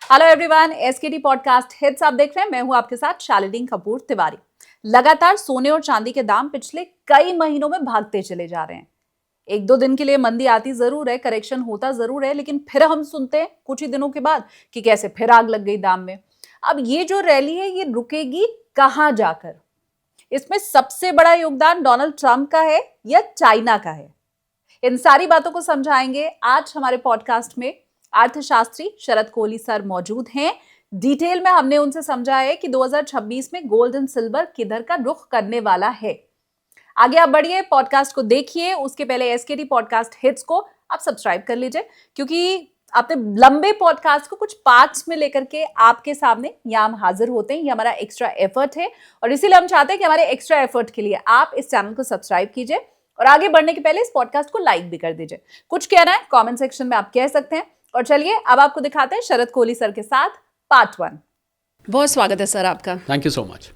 Hello everyone, एसकेटी podcast hits आप देख रहे हैं। मैं हूं आपके साथ शालिनी कपूर तिवारी। लगातार सोने और चांदी के दाम पिछले कई महीनों में भागते चले जा रहे हैं। एक दो दिन के लिए मंदी आती जरूर है, करेक्शन होता जरूर है, लेकिन फिर हम सुनते हैं कुछ ही दिनों के बाद कि कैसे फिर आग लग गई दाम में। अब ये जो रैली है ये रुकेगी कहां जाकर? इसमें सबसे बड़ा योगदान डोनाल्ड ट्रंप का है या चाइना का है? इन सारी बातों को समझाएंगे आज हमारे पॉडकास्ट में। अर्थशास्त्री शरद कोहली सर मौजूद हैं। डिटेल में हमने उनसे समझा है कि 2026 में गोल्ड एंड सिल्वर किधर का रुख करने वाला है। आगे आप बढ़िए, पॉडकास्ट को देखिए। उसके पहले एसकेटी पॉडकास्ट हिट्स को आप सब्सक्राइब कर लीजिए, क्योंकि आपने लंबे पॉडकास्ट को कुछ पार्ट्स में लेकर के आपके सामने यहाँ हम हाजिर होते हैं। ये हमारा एक्स्ट्रा एफर्ट है और इसीलिए हम चाहते हैं कि हमारे एक्स्ट्रा एफर्ट के लिए आप इस चैनल को सब्सक्राइब कीजिए और आगे बढ़ने के पहले इस पॉडकास्ट को लाइक भी कर दीजिए। कुछ कहना है कमेंट सेक्शन में आप कह सकते हैं। और चलिए अब आपको दिखाते हैं शरद कोहली सर के साथ पार्ट 1। बहुत स्वागत है सर आपका। Thank you so much.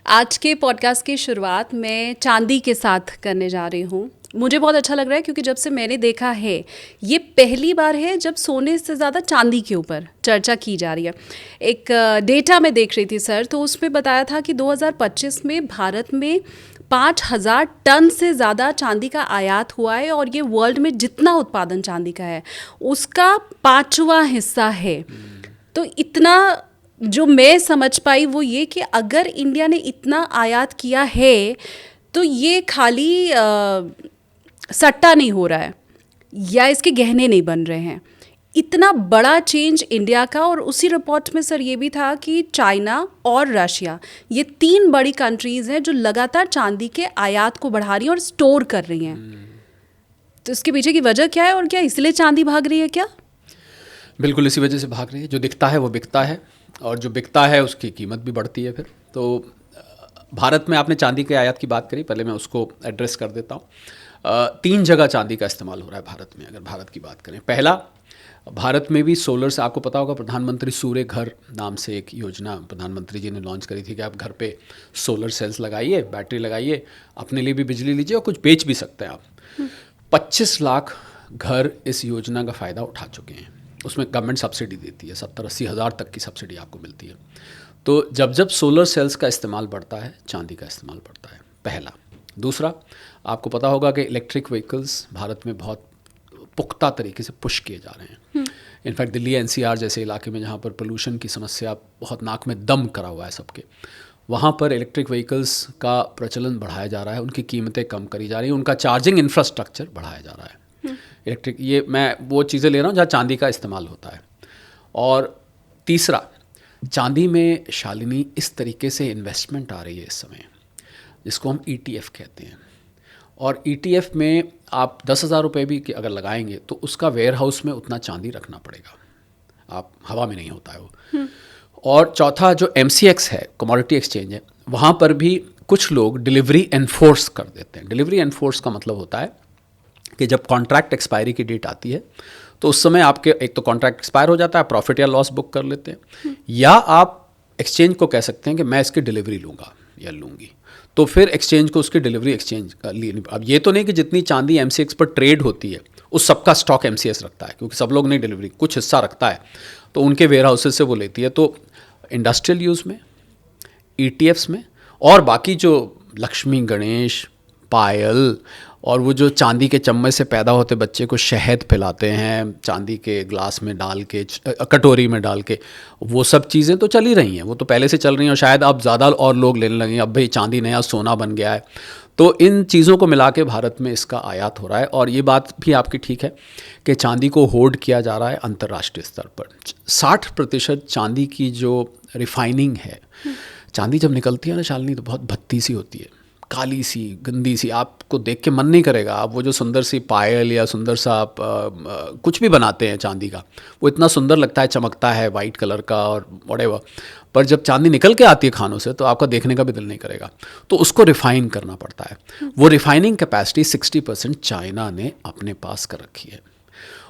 आज के पॉडकास्ट की शुरुआत मैं चांदी के साथ करने जा रही हूँ। मुझे बहुत अच्छा लग रहा है क्योंकि जब से मैंने देखा है ये पहली बार है जब सोने से ज़्यादा चांदी के ऊपर चर्चा की जा रही है। एक डेटा मैं देख रही थी सर, तो उसमें बताया था कि 2025 में भारत में 5,000 टन से ज़्यादा चांदी का आयात हुआ है और ये वर्ल्ड में जितना उत्पादन चांदी का है उसका 5वां हिस्सा है। तो इतना जो मैं समझ पाई वो ये कि अगर इंडिया ने इतना आयात किया है तो ये खाली सट्टा नहीं हो रहा है या इसके गहने नहीं बन रहे हैं। इतना बड़ा चेंज इंडिया का। और उसी रिपोर्ट में सर ये भी था कि चाइना और रशिया, ये 3 बड़ी कंट्रीज़ हैं जो लगातार चांदी के आयात को बढ़ा रही हैं और स्टोर कर रही हैं। तो इसके पीछे की वजह क्या है और क्या इसलिए चांदी भाग रही है क्या? बिल्कुल इसी वजह से भाग रही है। जो दिखता है वो बिकता है और जो बिकता है उसकी कीमत भी बढ़ती है फिर। तो भारत में आपने चांदी के आयात की बात करी, पहले मैं उसको एड्रेस कर देता हूँ। 3 जगह चांदी का इस्तेमाल हो रहा है भारत में। अगर भारत की बात करें, पहला, भारत में भी सोलर से, आपको पता होगा प्रधानमंत्री सूर्य घर नाम से एक योजना प्रधानमंत्री जी ने लॉन्च करी थी कि आप घर पे सोलर सेल्स लगाइए, बैटरी लगाइए, अपने लिए भी बिजली लीजिए और कुछ बेच भी सकते हैं आप। 25 लाख घर इस योजना का फ़ायदा उठा चुके हैं। उसमें गवर्नमेंट सब्सिडी देती है, 70-80 हज़ार तक की सब्सिडी आपको मिलती है। तो जब जब सोलर सेल्स का इस्तेमाल बढ़ता है, चांदी का इस्तेमाल बढ़ता है, पहला। दूसरा, आपको पता होगा कि इलेक्ट्रिक व्हीकल्स भारत में बहुत पुख्ता तरीके से पुश किए जा रहे हैं। इनफैक्ट दिल्ली एनसीआर जैसे इलाके में जहाँ पर पोल्यूशन की समस्या बहुत नाक में दम करा हुआ है सबके, वहाँ पर इलेक्ट्रिक व्हीकल्स का प्रचलन बढ़ाया जा रहा है, उनकी कीमतें कम करी जा रही हैं, उनका चार्जिंग इंफ्रास्ट्रक्चर बढ़ाया जा रहा है। इलेक्ट्रिक, ये मैं वो चीज़ें ले रहा हूँ जहाँ चांदी का इस्तेमाल होता है। और तीसरा, चांदी में शालिनी इस तरीके से इन्वेस्टमेंट आ रही है इस समय, जिसको हम ETF कहते हैं। और ETF में आप 10,000 रुपये भी अगर लगाएंगे तो उसका वेयर हाउस में उतना चांदी रखना पड़ेगा, आप हवा में नहीं होता है वो। और चौथा, जो MCX है, कमोडिटी एक्सचेंज है, वहाँ पर भी कुछ लोग डिलीवरी एनफोर्स कर देते हैं। डिलीवरी एनफोर्स का मतलब होता है कि जब कॉन्ट्रैक्ट एक्सपायरी की डेट आती है तो उस समय आपके एक तो कॉन्ट्रैक्ट एक्सपायर हो जाता है, प्रॉफिट या लॉस बुक कर लेते हैं, या आप एक्सचेंज को कह सकते हैं कि मैं इसकी डिलीवरी लूँगा या लूँगी, तो फिर एक्सचेंज को उसकी डिलीवरी एक्सचेंज लिए। अब ये तो नहीं कि जितनी चांदी MCX पर ट्रेड होती है उस सबका स्टॉक MCX रखता है, क्योंकि सब लोग नहीं डिलीवरी, कुछ हिस्सा रखता है, तो उनके वेयर हाउसेज से वो लेती है। तो इंडस्ट्रियल यूज़ में, ETFs में, और बाकी जो लक्ष्मी गणेश, पायल और वो जो चांदी के चम्मच से पैदा होते बच्चे को शहद पिलाते हैं, चांदी के ग्लास में डाल के, कटोरी में डाल के, वो सब चीज़ें तो चल ही रही हैं, वो तो पहले से चल रही हैं और शायद अब ज़्यादा और लोग लेने लगे। अब भाई चांदी नया सोना बन गया है। तो इन चीज़ों को मिला के भारत में इसका आयात हो रहा है। और ये बात भी आपकी ठीक है कि चांदी को होल्ड किया जा रहा है अंतर्राष्ट्रीय स्तर पर। 60% चांदी की जो रिफाइनिंग है, चांदी जब निकलती है ना शालिनी, तो बहुत भत्ती सी होती है, काली सी, गंदी सी, आपको देख के मन नहीं करेगा। आप वो जो सुंदर सी पायल या सुंदर सा आप कुछ भी बनाते हैं चांदी का, वो इतना सुंदर लगता है, चमकता है वाइट कलर का और व्हाटएवर, पर जब चांदी निकल के आती है खानों से तो आपका देखने का भी दिल नहीं करेगा। तो उसको रिफ़ाइन करना पड़ता है। वो रिफ़ाइनिंग कैपेसिटी 60% चाइना ने अपने पास कर रखी है।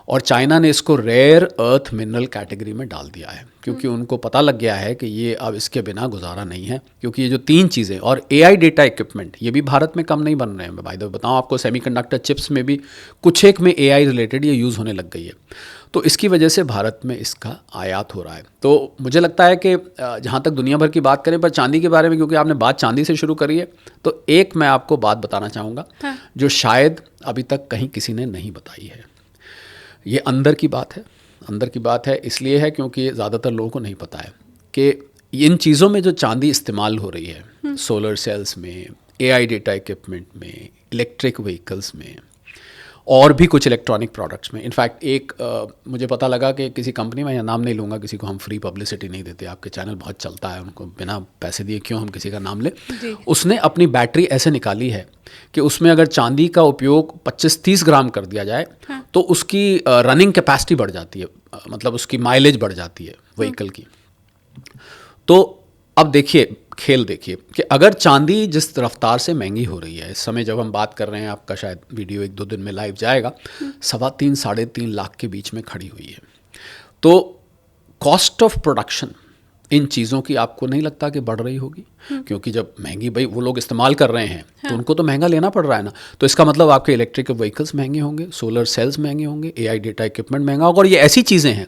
और चाइना ने इसको रेयर अर्थ मिनरल कैटेगरी में डाल दिया है, क्योंकि उनको पता लग गया है कि ये अब इसके बिना गुजारा नहीं है। क्योंकि ये जो 3 चीज़ें और AI डेटा इक्विपमेंट, ये भी भारत में कम नहीं बन रहे हैं। मैं भाई बताऊँ आपको, सेमीकंडक्टर चिप्स में भी कुछ एक में AI रिलेटेड ये यूज़ होने लग गई है। तो इसकी वजह से भारत में इसका आयात हो रहा है। तो मुझे लगता है कि जहाँ तक दुनिया भर की बात करें, पर चांदी के बारे में क्योंकि आपने बात चांदी से शुरू करी है, तो एक मैं आपको बात बताना चाहूँगा जो शायद अभी तक कहीं किसी ने नहीं बताई है। ये अंदर की बात है। अंदर की बात है इसलिए है क्योंकि ज़्यादातर लोगों को नहीं पता है कि इन चीज़ों में जो चांदी इस्तेमाल हो रही है, सोलर सेल्स में, AI डेटा इक्विपमेंट में, इलेक्ट्रिक व्हीकल्स में और भी कुछ इलेक्ट्रॉनिक प्रोडक्ट्स में। इनफैक्ट एक मुझे पता लगा कि किसी कंपनी में, या नाम नहीं लूँगा, किसी को हम फ्री पब्लिसिटी नहीं देते, आपके चैनल बहुत चलता है, उनको बिना पैसे दिए क्यों हम किसी का नाम लें। उसने अपनी बैटरी ऐसे निकाली है कि उसमें अगर चांदी का उपयोग 25-30 ग्राम कर दिया जाए तो उसकी रनिंग कैपेसिटी बढ़ जाती है, मतलब उसकी माइलेज बढ़ जाती है व्हीकल की। तो अब देखिए, खेल देखिए कि अगर चांदी जिस रफ्तार से महंगी हो रही है, इस समय जब हम बात कर रहे हैं, आपका शायद वीडियो 1-2 दिन में लाइव जाएगा, 3.25-3.5 लाख के बीच में खड़ी हुई है। तो कॉस्ट ऑफ प्रोडक्शन इन चीज़ों की आपको नहीं लगता कि बढ़ रही होगी? क्योंकि जब महंगी भाई वो लोग इस्तेमाल कर रहे हैं तो उनको तो महंगा लेना पड़ रहा है ना। तो इसका मतलब आपके इलेक्ट्रिक व्हीकल्स महंगे होंगे, सोलर सेल्स महंगे होंगे, AI डेटा इक्विपमेंट महंगा होगा। और ये ऐसी चीज़ें हैं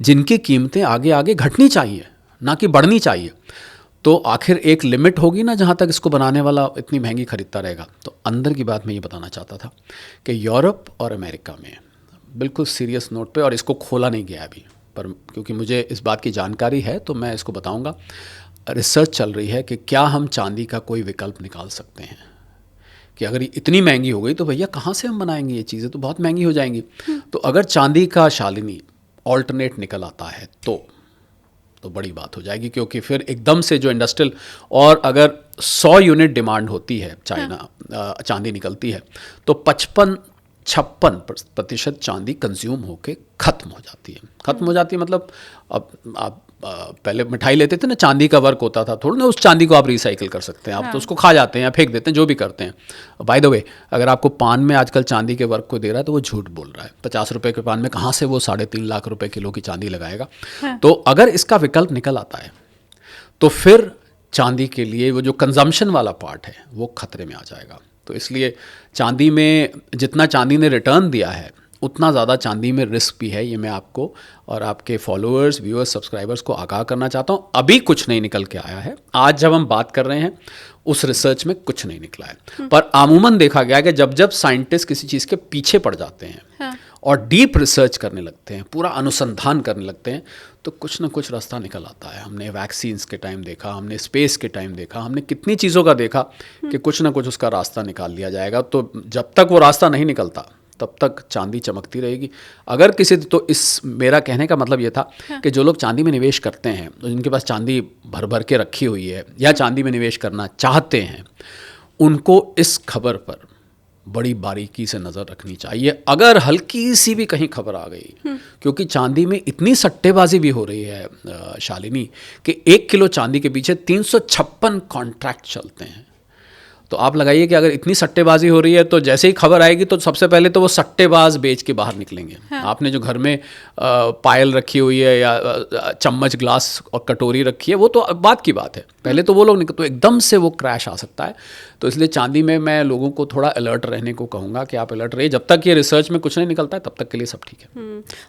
जिनकी कीमतें आगे आगे घटनी चाहिए, ना कि बढ़नी चाहिए। तो आखिर एक लिमिट होगी ना जहाँ तक इसको बनाने वाला इतनी महंगी खरीदता रहेगा। तो अंदर की बात मैं ये बताना चाहता था कि यूरोप और अमेरिका में बिल्कुल सीरियस नोट पे, और इसको खोला नहीं गया अभी, पर क्योंकि मुझे इस बात की जानकारी है तो मैं इसको बताऊंगा, रिसर्च चल रही है कि क्या हम चांदी का कोई विकल्प निकाल सकते हैं। कि अगर ये इतनी महंगी हो गई तो भैया कहाँ से हम बनाएंगे, ये चीज़ें तो बहुत महंगी हो जाएंगी। तो अगर चांदी का शालिनी ऑल्टरनेट निकल आता है तो बड़ी बात हो जाएगी, क्योंकि फिर एकदम से जो इंडस्ट्रियल, और अगर 100 यूनिट डिमांड होती है चांदी निकलती है तो 56% चांदी कंज्यूम होके ख़त्म हो जाती है। ख़त्म हो जाती है मतलब, अब आप पहले मिठाई लेते थे ना, चांदी का वर्क होता था, थोड़ा ना उस चांदी को आप रिसाइकिल कर सकते हैं। आप तो उसको खा जाते हैं या फेंक देते हैं, जो भी करते हैं। बाय द वे, अगर आपको पान में आजकल चांदी के वर्क को दे रहा है तो वो झूठ बोल रहा है। 50 रुपये के पान में कहाँ से वो 3.5 लाख रुपए किलो की चांदी लगाएगा। तो अगर इसका विकल्प निकल आता है तो फिर चांदी के लिए वो जो कंजम्पशन वाला पार्ट है वो खतरे में आ जाएगा। तो इसलिए चांदी में, जितना चांदी ने रिटर्न दिया है उतना ज़्यादा चांदी में रिस्क भी है। ये मैं आपको और आपके फॉलोअर्स, व्यूअर्स, सब्सक्राइबर्स को आगाह करना चाहता हूँ। अभी कुछ नहीं निकल के आया है, आज जब हम बात कर रहे हैं उस रिसर्च में कुछ नहीं निकला है। पर आमूमन देखा गया है कि जब जब साइंटिस्ट किसी चीज़ के पीछे पड़ जाते हैं और डीप रिसर्च करने लगते हैं, पूरा अनुसंधान करने लगते हैं, तो कुछ ना कुछ रास्ता निकल आता है। हमने वैक्सीन्स के टाइम देखा, हमने स्पेस के टाइम देखा, हमने कितनी चीज़ों का देखा कि कुछ ना कुछ उसका रास्ता निकाल लिया जाएगा। तो जब तक वो रास्ता नहीं निकलता तब तक चांदी चमकती रहेगी। अगर किसी, तो इस मेरा कहने का मतलब ये था कि जो लोग चांदी में निवेश करते हैं, जिनके पास चांदी भर भर के रखी हुई है या चांदी में निवेश करना चाहते हैं, उनको इस खबर पर बड़ी बारीकी से नज़र रखनी चाहिए। अगर हल्की सी भी कहीं खबर आ गई, क्योंकि चांदी में इतनी सट्टेबाजी भी हो रही है शालिनी, कि 1 किलो चांदी के पीछे 356 कॉन्ट्रैक्ट चलते हैं। तो आप लगाइए कि अगर इतनी सट्टेबाजी हो रही है तो जैसे ही खबर आएगी तो सबसे पहले तो वो सट्टेबाज बेच के बाहर निकलेंगे। आपने जो घर में पायल रखी हुई है या चम्मच, ग्लास और कटोरी रखी है, वो तो बात की बात है, पहले तो वो लोग तो एकदम से वो क्रैश आ सकता है। तो इसलिए चांदी में मैं लोगों को थोड़ा अलर्ट रहने को कहूँगा कि आप अलर्ट रहिए। जब तक ये रिसर्च में कुछ नहीं निकलता है तब तक के लिए सब ठीक है।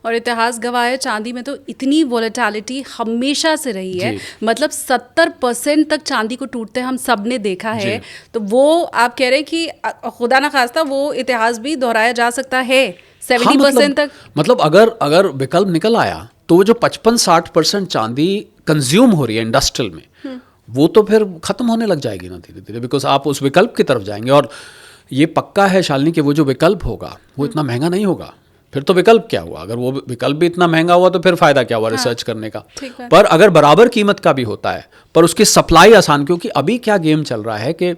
और इतिहास गवाह है, चांदी में तो इतनी वोलेटिलिटी हमेशा से रही है, मतलब 70% तक चांदी को टूटते हम सब ने देखा है। तो वो आप कह रहे हैं कि खुदा ना खास्ता वो इतिहास भी दोहराया जा सकता है 70% तक। मतलब अगर विकल्प निकल आया तो वो जो 55-60% चांदी कंज्यूम हो रही है इंडस्ट्रियल में, वो तो फिर खत्म होने लग जाएगी ना धीरे धीरे, बिकॉज आप उस विकल्प की तरफ जाएंगे। और ये पक्का है शालिनी कि वो जो विकल्प होगा वो इतना महंगा नहीं होगा। फिर तो विकल्प क्या हुआ, अगर वो विकल्प भी इतना महंगा हुआ तो फिर फायदा क्या हुआ रिसर्च करने का। पर अगर बराबर कीमत का भी होता है पर उसकी सप्लाई आसान, क्योंकि अभी क्या गेम चल रहा है कि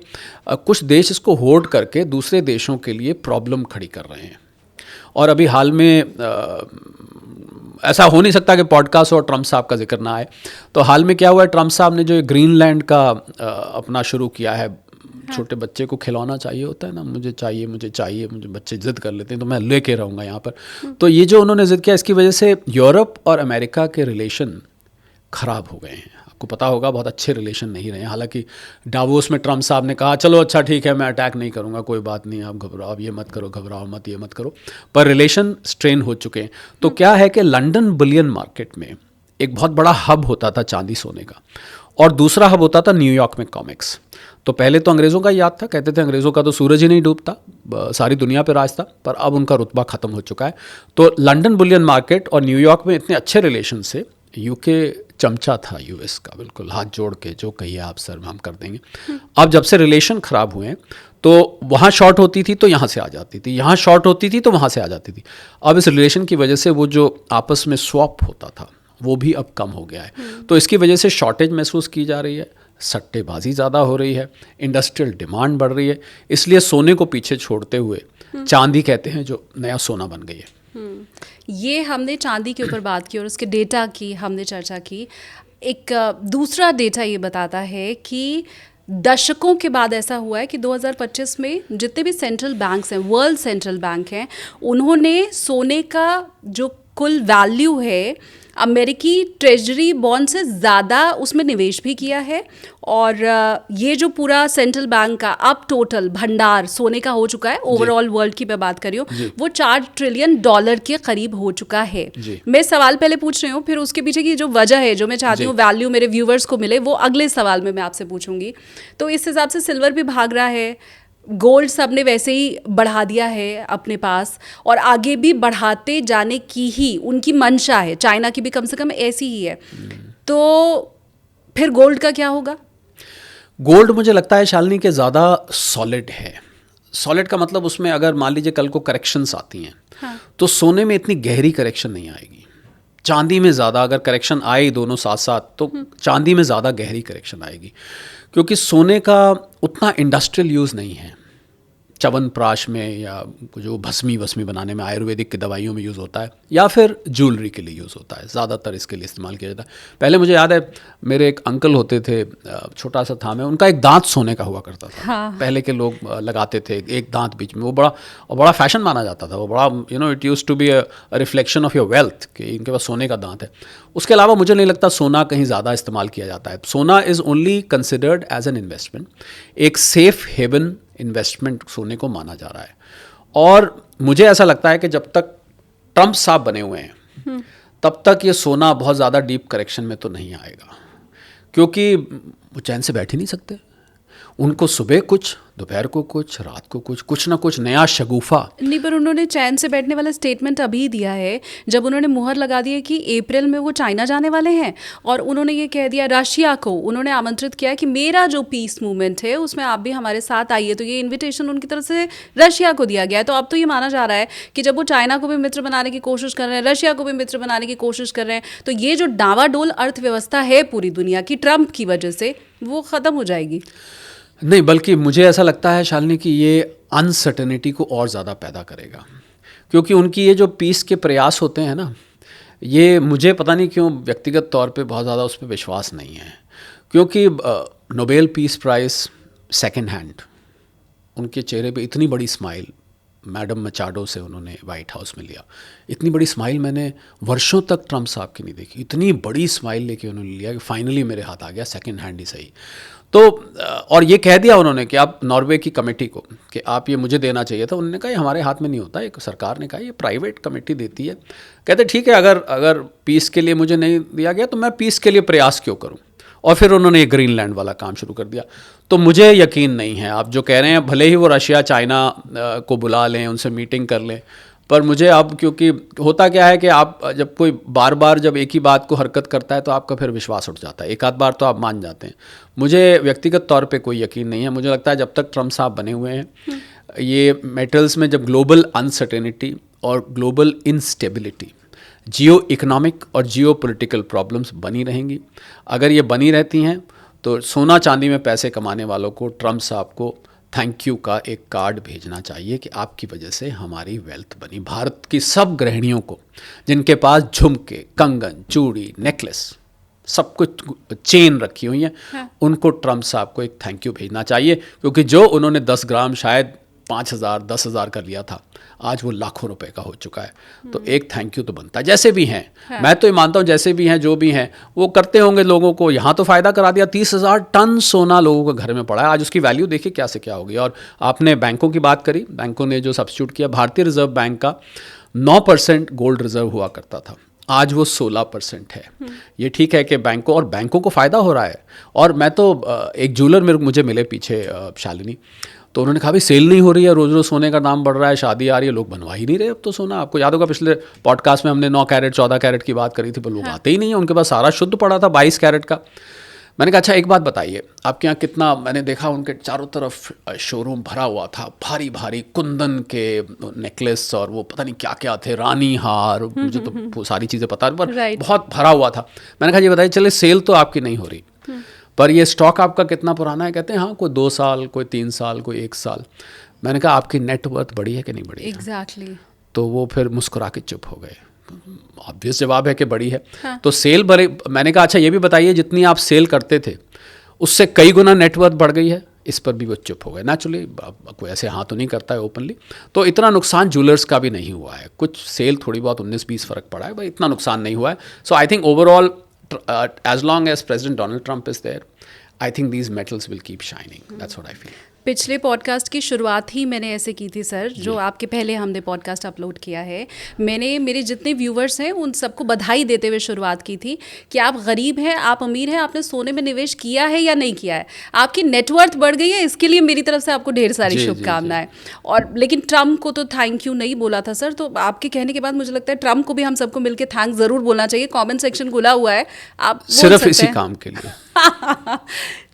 कुछ देश इसको होर्ड करके दूसरे देशों के लिए प्रॉब्लम खड़ी कर रहे हैं। और अभी हाल में ऐसा हो नहीं सकता कि पॉडकास्ट और ट्रम्प साहब का जिक्र ना आए। तो हाल में क्या हुआ है, ट्रम्प साहब ने जो ग्रीनलैंड का अपना शुरू किया है, छोटे बच्चे को खिलौना चाहिए होता है ना, मुझे चाहिए मुझे चाहिए, मुझे बच्चे जिद कर लेते हैं तो मैं लेके रहूँगा यहाँ पर। तो ये जो उन्होंने जिद किया, इसकी वजह से यूरोप और अमेरिका के रिलेशन ख़राब हो गए हैं। आपको पता होगा बहुत अच्छे रिलेशन नहीं रहे। हालांकि डावोस में ट्रम्प साहब ने कहा चलो अच्छा ठीक है मैं अटैक नहीं करूँगा, कोई बात नहीं, आप घबराओ, आप ये मत करो, घबराओ मत, ये मत करो, पर रिलेशन स्ट्रेन हो चुके हैं। तो क्या है कि लंदन बुलियन मार्केट में एक बहुत बड़ा हब होता था चांदी सोने का, और दूसरा हब होता था न्यूयॉर्क में कॉमिक्स। तो पहले तो अंग्रेज़ों का याद था, कहते थे अंग्रेज़ों का तो सूरज ही नहीं डूबता, सारी दुनिया पे राज था, पर अब उनका रुतबा ख़त्म हो चुका है। तो लंदन बुलियन मार्केट और न्यूयॉर्क में इतने अच्छे रिलेशन से यूके चमचा था यूएस का, बिल्कुल हाथ जोड़ के जो कहिए आप सर हम कर देंगे। अब जब से रिलेशन ख़राब हुए हैं तो वहाँ शॉर्ट होती थी तो यहाँ से आ जाती थी, यहाँ शॉर्ट होती थी तो वहाँ से आ जाती थी। अब इस रिलेशन की वजह से वो जो आपस में स्वैप होता था वो भी अब कम हो गया है। तो इसकी वजह से शॉर्टेज महसूस की जा रही है, सट्टेबाजी ज़्यादा हो रही है, इंडस्ट्रियल डिमांड बढ़ रही है, इसलिए सोने को पीछे छोड़ते हुए चांदी कहते हैं जो नया सोना बन गई है। ये हमने चांदी के ऊपर बात की और उसके डेटा की हमने चर्चा की। एक दूसरा डेटा ये बताता है कि दशकों के बाद ऐसा हुआ है कि 2025 में जितने भी सेंट्रल बैंक्स हैं, वर्ल्ड सेंट्रल बैंक हैं, उन्होंने सोने का जो कुल वैल्यू है अमेरिकी ट्रेजरी बॉन्ड से ज़्यादा उसमें निवेश भी किया है। और ये जो पूरा सेंट्रल बैंक का अब टोटल भंडार सोने का हो चुका है, ओवरऑल वर्ल्ड की मैं बात कर रही हूँ, वो $4 ट्रिलियन के करीब हो चुका है। मैं सवाल पहले पूछ रही हूँ, फिर उसके पीछे की जो वजह है जो मैं चाहती हूँ वैल्यू मेरे व्यूवर्स को मिले, वो अगले सवाल में मैं आपसे पूछूंगी। तो इस हिसाब से सिल्वर भी भाग रहा है, गोल्ड सब ने वैसे ही बढ़ा दिया है अपने पास, और आगे भी बढ़ाते जाने की ही उनकी मंशा है। चाइना की भी कम से कम ऐसी ही है। तो फिर गोल्ड का क्या होगा? गोल्ड मुझे लगता है शालिनी के ज़्यादा सॉलिड है। सॉलिड का मतलब उसमें अगर मान लीजिए कल को करेक्शंस आती हैं, हाँ, तो सोने में इतनी गहरी करेक्शन नहीं आएगी। चांदी में ज़्यादा अगर करेक्शन आए दोनों साथ साथ तो चांदी में ज़्यादा गहरी करेक्शन आएगी, क्योंकि सोने का उतना इंडस्ट्रियल यूज़ नहीं है। च्यवनप्राश में या जो भस्मी बनाने में आयुर्वेदिक की दवाइयों में यूज़ होता है, या फिर ज्वेलरी के लिए यूज़ होता है, ज़्यादातर इसके लिए इस्तेमाल किया जाता है। पहले मुझे याद है मेरे एक अंकल होते थे, छोटा सा था मैं, उनका एक दांत सोने का हुआ करता था। हाँ। पहले के लोग लगाते थे एक दांत बीच में, वो बड़ा फैशन माना जाता था, वो बड़ा it used to be a reflection of your wealth कि इनके पास सोने का दांत है। उसके अलावा मुझे नहीं लगता सोना कहीं ज़्यादा इस्तेमाल किया जाता है। Sona is only considered as an investment, एक सेफ हेवन इन्वेस्टमेंट सोने को माना जा रहा है। और मुझे ऐसा लगता है कि जब तक ट्रम्प साहब बने हुए हैं तब तक ये सोना बहुत ज़्यादा डीप करेक्शन में तो नहीं आएगा, क्योंकि वो चैन से बैठ ही नहीं सकते। उनको सुबह कुछ, दोपहर को कुछ, रात को कुछ ना कुछ नया शगुफा नहीं। पर उन्होंने चैन से बैठने वाला स्टेटमेंट अभी दिया है जब उन्होंने मुहर लगा दी है कि अप्रैल में वो चाइना जाने वाले हैं, और उन्होंने ये कह दिया रशिया को उन्होंने आमंत्रित किया कि मेरा जो पीस मूवमेंट है उसमें आप भी हमारे साथ आइए। तो ये इन्विटेशन उनकी तरफ से रशिया को दिया गया है। तो अब तो ये माना जा रहा है कि जब वो चाइना को भी मित्र बनाने की कोशिश कर रहे हैं, रशिया को भी मित्र बनाने की कोशिश कर रहे हैं, तो ये जो डावाडोल अर्थव्यवस्था है पूरी दुनिया की ट्रम्प की वजह से, वो ख़त्म हो जाएगी। नहीं, बल्कि मुझे ऐसा लगता है शालिनी कि ये अनसर्टेनिटी को और ज़्यादा पैदा करेगा, क्योंकि उनकी ये जो पीस के प्रयास होते हैं ना, ये मुझे पता नहीं क्यों व्यक्तिगत तौर पे बहुत ज़्यादा उस पर विश्वास नहीं है। क्योंकि Nobel peace prize second hand, उनके चेहरे पे इतनी बड़ी स्माइल, मैडम मचाडो से उन्होंने वाइट हाउस में लिया, इतनी बड़ी स्माइल मैंने वर्षों तक ट्रम्प साहब की नहीं देखी। इतनी बड़ी स्माइल लेके उन्होंने लिया कि फाइनली मेरे हाथ आ गया, सेकंड हैंड ही सही। तो और ये कह दिया उन्होंने कि आप नॉर्वे की कमेटी को कि आप ये मुझे देना चाहिए था। उन्होंने कहा ये हमारे हाथ में नहीं होता, एक सरकार ने कहा ये प्राइवेट कमेटी देती है। कहते ठीक है, अगर पीस के लिए मुझे नहीं दिया गया तो मैं पीस के लिए प्रयास क्यों करूं। और फिर उन्होंने ये ग्रीनलैंड वाला काम शुरू कर दिया। तो मुझे यकीन नहीं है, आप जो कह रहे हैं भले ही वो रशिया चाइना को बुला लें, उनसे मीटिंग कर लें, पर मुझे अब, क्योंकि होता क्या है कि आप जब कोई बार बार जब एक ही बात को हरकत करता है तो आपका फिर विश्वास उठ जाता है। एक आध बार तो आप मान जाते हैं। मुझे व्यक्तिगत तौर पे कोई यकीन नहीं है। मुझे लगता है जब तक ट्रम्प साहब बने हुए हैं, ये मेटल्स में जब ग्लोबल अनसर्टेनिटी और ग्लोबल इनस्टेबिलिटी, जियो इकोनॉमिक और जियो पॉलिटिकल प्रॉब्लम्स बनी रहेंगी। अगर ये बनी रहती हैं तो सोना चांदी में पैसे कमाने वालों को ट्रम्प साहब को थैंक यू का एक कार्ड भेजना चाहिए कि आपकी वजह से हमारी वेल्थ बनी। भारत की सब गृहिणियों को जिनके पास झुमके, कंगन, चूड़ी, नेकलेस, सब कुछ चेन रखी हुई है, उनको ट्रम्प साहब को एक थैंक यू भेजना चाहिए, क्योंकि जो उन्होंने 10 ग्राम शायद 5,000 10,000 कर लिया था, आज वो लाखों रुपए का हो चुका है। तो एक थैंक यू तो बनता है, जैसे भी हैं। मैं तो ये मानता हूँ जैसे भी हैं, जो भी हैं वो करते होंगे लोगों को। यहाँ तो फ़ायदा करा दिया, 30,000 टन सोना लोगों के घर में पड़ा है, आज उसकी वैल्यू देखिए क्या से क्या होगी। और आपने बैंकों की बात करी, बैंकों ने जो सब्स्टिट्यूट किया, भारतीय रिजर्व बैंक का 9% गोल्ड रिजर्व हुआ करता था, आज वो 16% है। ये ठीक है कि बैंकों को फ़ायदा हो रहा है। और मैं तो एक ज्वेलर मुझे मिले पीछे, शालिनी, तो उन्होंने कहा भाई सेल नहीं हो रही है, रोज़ रोज़ सोने का दाम बढ़ रहा है, शादी आ रही है, लोग बनवा ही नहीं रहे अब तो सोना। आपको याद होगा पिछले पॉडकास्ट में हमने 9 कैरेट 14 कैरेट की बात करी थी, पर लोग आते ही नहीं है, उनके पास सारा शुद्ध पड़ा था 22 कैरेट का। मैंने कहा अच्छा एक बात बताइए, आपके यहाँ कितना, मैंने देखा उनके चारों तरफ शोरूम भरा हुआ था, भारी भारी कुंदन के नेकलेस और वो पता नहीं क्या क्या थे, रानी हार, मुझे तो वो सारी चीज़ें पता नहीं, पर बहुत भरा हुआ था। मैंने कहा ये बताइए, चले सेल तो आपकी नहीं हो रही, पर ये स्टॉक आपका कितना पुराना है? कहते हैं हाँ कोई 2 साल, कोई 3 साल, कोई 1 साल। मैंने कहा आपकी नेटवर्थ बढ़ी है कि नहीं बढ़ी? एग्जैक्टली। तो वो फिर मुस्कुरा के चुप हो गए। ऑब्वियस जवाब है कि बड़ी है। तो सेल बढ़े। मैंने कहा अच्छा ये भी बताइए, जितनी आप सेल करते थे उससे कई गुना नेटवर्थ बढ़ गई है? इस पर भी वो चुप हो गए। नेचुरली कोई ऐसे हाँ तो नहीं करता है ओपनली। तो इतना नुकसान ज्वेलर्स का भी नहीं हुआ है, कुछ सेल थोड़ी बहुत 19-20 फ़र्क पड़ा है, भाई इतना नुकसान नहीं हुआ है। So I think overall as long as President Donald Trump is there, I think these metals will keep shining. That's what I feel. पिछले पॉडकास्ट की शुरुआत ही मैंने ऐसे की थी सर, जो आपके पहले हमने पॉडकास्ट अपलोड किया है। मैंने मेरे जितने व्यूवर्स हैं उन सबको बधाई देते हुए शुरुआत की थी कि आप गरीब हैं, आप अमीर हैं, आपने सोने में निवेश किया है या नहीं किया है, आपकी नेटवर्थ बढ़ गई है, इसके लिए मेरी तरफ से आपको ढेर सारी शुभकामनाएं। और लेकिन ट्रम्प को तो थैंक यू नहीं बोला था सर, तो आपके कहने के बाद मुझे लगता है ट्रम्प को भी हम सबको मिलकर थैंक ज़रूर बोलना चाहिए। कॉमेंट सेक्शन खुला हुआ है, आप सिर्फ इसी काम के लिए।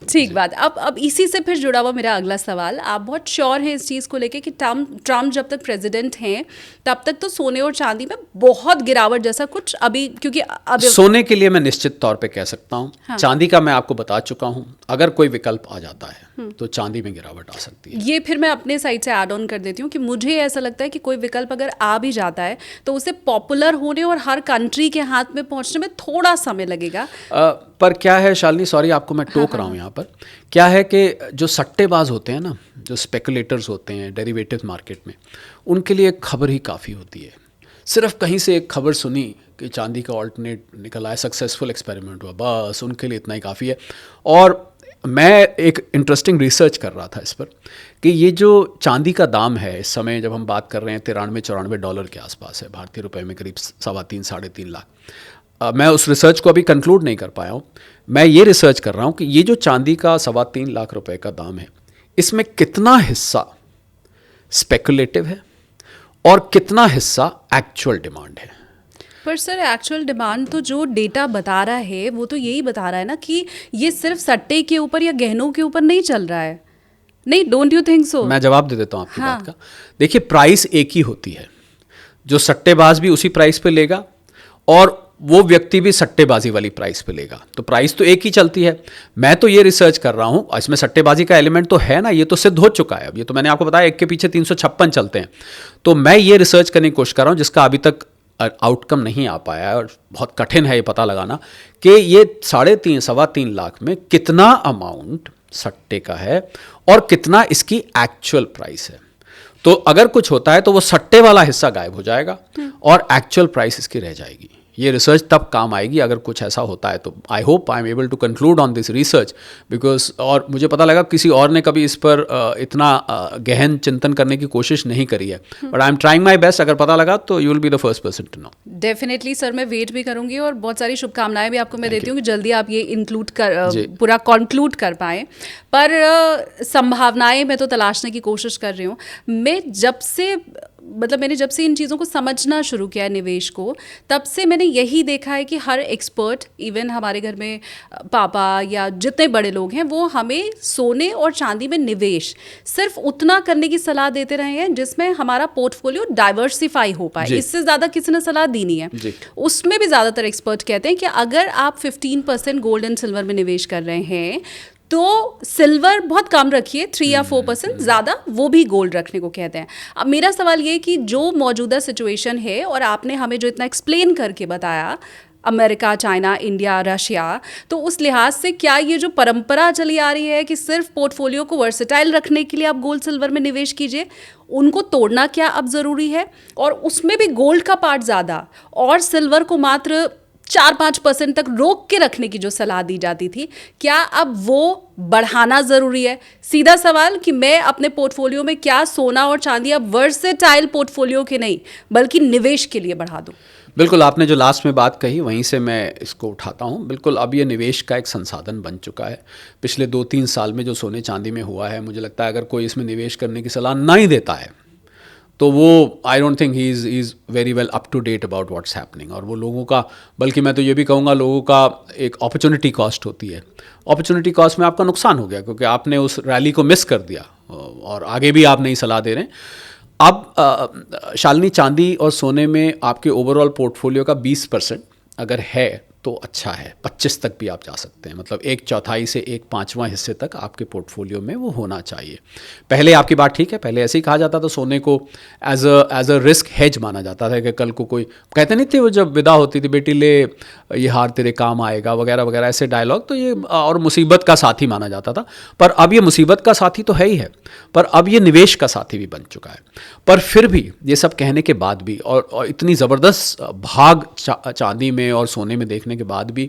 ठीक बात। अब इसी से फिर जुड़ा हुआ मेरा अगला सवाल, आप बहुत श्योर हैं इस चीज़ को लेके कि ट्रम्प जब तक प्रेसिडेंट हैं तब तक तो सोने और चांदी में बहुत गिरावट जैसा कुछ अभी, क्योंकि अब सोने के लिए मैं निश्चित तौर पे कह सकता हूँ। हाँ। चांदी का मैं आपको बता चुका हूँ, अगर कोई विकल्प आ जाता है तो चांदी में गिरावट आ सकती है। ये फिर मैं अपने साइड से ऐड ऑन कर देती हूँ कि मुझे ऐसा लगता है कि कोई विकल्प अगर आ भी जाता है तो उसे पॉपुलर होने और हर कंट्री के हाथ में पहुँचने में थोड़ा समय लगेगा। पर क्या है शालिनी, सॉरी आपको मैं टोक रहा हूँ यहाँ पर, क्या है कि जो सट्टेबाज होते हैं ना, जो स्पेकुलेटर्स होते हैं डेरिवेटिव मार्केट में, उनके लिए खबर ही काफ़ी होती है। सिर्फ कहीं से एक खबर सुनी कि चांदी का ऑल्टरनेट निकल आया, सक्सेसफुल एक्सपेरिमेंट हुआ, बस उनके लिए इतना ही काफ़ी है। और मैं एक इंटरेस्टिंग रिसर्च कर रहा था इस पर कि ये जो चांदी का दाम है इस समय जब हम बात कर रहे हैं $93-94 के आसपास है, भारतीय रुपए में करीब 3.25-3.5 लाख। मैं उस रिसर्च को अभी कंक्लूड नहीं कर पाया हूँ। मैं ये रिसर्च कर रहा हूँ कि ये जो चांदी का 3.25 लाख रुपए का दाम है, इसमें कितना हिस्सा स्पेकुलेटिव है और कितना हिस्सा एक्चुअल डिमांड है। पर सर एक्चुअल डिमांड तो जो डेटा बता रहा है वो तो यही बता रहा है ना कि ये सिर्फ सट्टे के ऊपर या गहनों के ऊपर नहीं चल रहा है। नहीं, डोंट यू थिंक सो? मैं जवाब दे देता हूँ आपकी बात का। देखिए, प्राइस एक ही होती है, जो सट्टेबाज भी उसी प्राइस पे लेगा और वो व्यक्ति भी सट्टेबाजी वाली प्राइस पे लेगा, तो प्राइस तो एक ही चलती है। मैं तो ये रिसर्च कर रहा हूँ, इसमें सट्टेबाजी का एलिमेंट तो है ना, ये तो सिद्ध हो चुका है। अब ये तो मैंने आपको बताया, एक के पीछे 356 चलते हैं। तो मैं ये रिसर्च करने की कोशिश कर रहा हूँ जिसका अभी तक आउटकम नहीं आ पाया है, और बहुत कठिन है ये पता लगाना कि ये 3.5-3.25 लाख में कितना अमाउंट सट्टे का है और कितना इसकी एक्चुअल प्राइस है। तो अगर कुछ होता है तो वो सट्टे वाला हिस्सा गायब हो जाएगा और एक्चुअल प्राइस इसकी रह जाएगी। ये रिसर्च तब काम आएगी अगर कुछ ऐसा होता है। तो I hope I am able to conclude on this research because, और मुझे पता लगा किसी और ने कभी इस पर इतना गहन चिंतन करने की कोशिश नहीं करी है, but I am trying my best. अगर पता लगा तो you will be the first person to know. Definitely sir, मैं वेट भी करूंगी और बहुत सारी शुभकामनाएं भी आपको मैं देती हूँ कि जल्दी आप ये इंक्लूड कर पूरा कंक्लूड कर पाएँ। पर संभावनाएं मैं तो तलाशने की कोशिश कर रही हूँ। मैंने जब से इन चीज़ों को समझना शुरू किया है निवेश को, तब से मैंने यही देखा है कि हर एक्सपर्ट, इवन हमारे घर में पापा या जितने बड़े लोग हैं, वो हमें सोने और चांदी में निवेश सिर्फ उतना करने की सलाह देते रहे हैं जिसमें हमारा पोर्टफोलियो डाइवर्सिफाई हो पाए। इससे ज़्यादा किसी ने सलाह दी नहीं है। उसमें भी ज़्यादातर एक्सपर्ट कहते हैं कि अगर आप 15% गोल्ड एंड सिल्वर में निवेश कर रहे हैं तो सिल्वर बहुत कम रखिए, 3 या 4%, ज़्यादा वो भी गोल्ड रखने को कहते हैं। अब मेरा सवाल ये कि जो मौजूदा सिचुएशन है और आपने हमें जो इतना एक्सप्लेन करके बताया, अमेरिका, चाइना, इंडिया, रशिया, तो उस लिहाज से क्या ये जो परंपरा चली आ रही है कि सिर्फ पोर्टफोलियो को वर्सेटाइल रखने के लिए आप गोल्ड सिल्वर में निवेश कीजिए, उनको तोड़ना क्या अब ज़रूरी है? और उसमें भी गोल्ड का पार्ट ज़्यादा और सिल्वर को मात्र 4-5% तक रोक के रखने की जो सलाह दी जाती थी, क्या अब वो बढ़ाना ज़रूरी है? सीधा सवाल कि मैं अपने पोर्टफोलियो में क्या सोना और चांदी अब वर्सेटाइल पोर्टफोलियो के नहीं बल्कि निवेश के लिए बढ़ा दूं? बिल्कुल, आपने जो लास्ट में बात कही वहीं से मैं इसको उठाता हूँ। बिल्कुल, अब ये निवेश का एक संसाधन बन चुका है। पिछले 2-3 साल में जो सोने चांदी में हुआ है, मुझे लगता है अगर कोई इसमें निवेश करने की सलाह ना ही देता है तो वो I don't think he is very well up to date about what's happening. और वो लोगों का, बल्कि मैं तो ये भी कहूँगा, लोगों का एक अपॉर्चुनिटी कॉस्ट होती है। अपॉर्चुनिटी कॉस्ट में आपका नुकसान हो गया क्योंकि आपने उस रैली को मिस कर दिया और आगे भी आप नहीं सलाह दे रहे हैं। अब शालिनी, चांदी और सोने में आपके ओवरऑल पोर्टफोलियो का 20% अगर है तो अच्छा है। 25 तक भी आप जा सकते हैं, मतलब 1/4 से 1/5वां हिस्से तक आपके पोर्टफोलियो में वो होना चाहिए। पहले आपकी बात ठीक है, पहले ऐसे ही कहा जाता था, सोने को एज अ रिस्क हेज माना जाता था कि कल को कोई, कहते नहीं थे वो जब विदा होती थी, बेटी ले ये हार तेरे काम आएगा वगैरह वगैरह, ऐसे डायलॉग, तो ये और मुसीबत का साथी माना जाता था। पर अब ये मुसीबत का साथी तो है ही है, पर अब ये निवेश का साथी भी बन चुका है। पर फिर भी ये सब कहने के बाद भी और इतनी ज़बरदस्त भाग चांदी में और सोने में देखने के बाद भी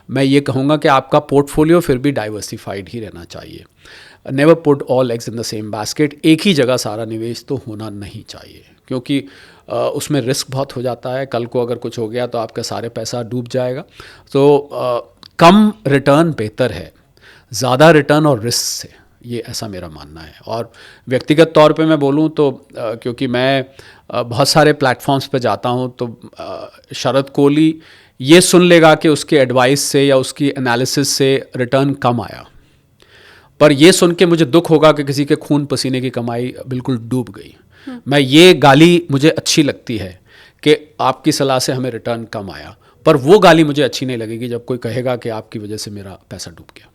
मैं ये कहूँगा कि आपका पोर्टफोलियो फिर भी डाइवर्सिफाइड ही रहना चाहिए। Never put all eggs in the same basket. एक ही जगह सारा निवेश तो होना नहीं चाहिए क्योंकि उसमें रिस्क बहुत हो जाता है। कल को अगर कुछ हो गया तो आपका सारे पैसा डूब जाएगा। तो कम रिटर्न बेहतर है ज़्यादा रिटर्न और रिस्क से, ये ऐसा मेरा मानना है। और व्यक्तिगत तौर पे मैं बोलूँ तो क्योंकि मैं बहुत सारे प्लेटफॉर्म्स पे जाता हूँ तो शरद कोहली ये सुन लेगा कि उसके एडवाइस से या उसकी एनालिसिस से रिटर्न कम आया, पर ये सुन के मुझे दुख होगा कि किसी के खून पसीने की कमाई बिल्कुल डूब गई। मैं ये गाली मुझे अच्छी लगती है कि आपकी सलाह से हमें रिटर्न कम आया, पर वो गाली मुझे अच्छी नहीं लगेगी जब कोई कहेगा कि आपकी वजह से मेरा पैसा डूब गया।